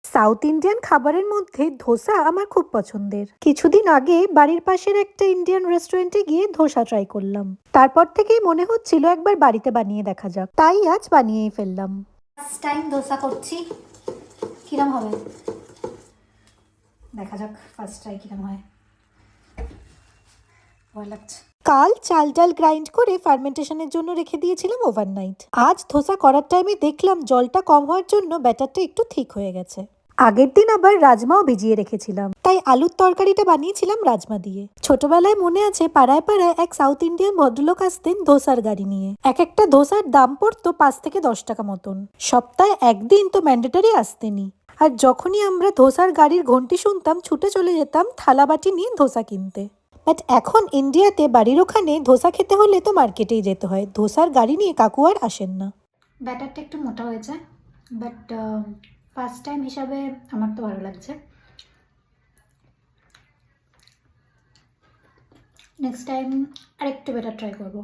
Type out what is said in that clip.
South Indian খাবারের মধ্যে ধোসা আমার খুব পছন্দের। কিছুদিন আগে বাড়ির পাশের একটা ইন্ডিয়ান রেস্টুরেন্টে গিয়ে ধোসা ট্রাই করলাম। তারপর থেকেই মনে হচ্ছিল একবার বাড়িতে বানিয়ে দেখা যাক, তাই আজ বানিয়েই ফেললাম। ফার্স্ট টাইম ধোসা করছি, কিরম হবে দেখা যাক। ফার্স্ট ট্রাই কিরম হয়, ভয় লাগছে। কাল চাল ডাল গ্রাইন্ড করে ফার্মেন্টেশনের জন্য রেখে দিয়েছিলাম ওভারনাইট। আজ ধোসা করার টাইমে দেখলাম জলটা কম হওয়ার জন্য ব্যাটারটা একটু ঠিক হয়ে গেছে। আগের দিন আবার রাজমাও ভিজিয়ে রেখেছিলাম, তাই আলুর তরকারিটা বানিয়েছিলাম রাজমা দিয়ে। ছোটবেলায় মনে আছে পাড়ায় পাড়ায় এক সাউথ ইন্ডিয়ান ভদ্রলোক আসতেন ধোসার গাড়ি নিয়ে। এক একটা ধোসার দাম পড়তো 5 থেকে 10 টাকা মতন। সপ্তাহে একদিন তো ম্যান্ডেটরি আসতেনি। আর যখনই আমরা ধোসার গাড়ির ঘন্টি শুনতাম ছুটে চলে যেতাম থালাবাটি নিয়ে ধোসা কিনতে। বাট এখন ইন্ডিয়াতে বাড়ির ওখানে ধোসা খেতে হলে তো মার্কেটেই যেতে হয়, ধোসার গাড়ি নিয়ে কাকু আর আসেন না। ব্যাটারটা একটু মোটা হয়েছে, বাট ফার্স্ট টাইম হিসাবে আমার তো ভালো লাগছে। নেক্সট টাইম আরেকটু বেটার ট্রাই করবো।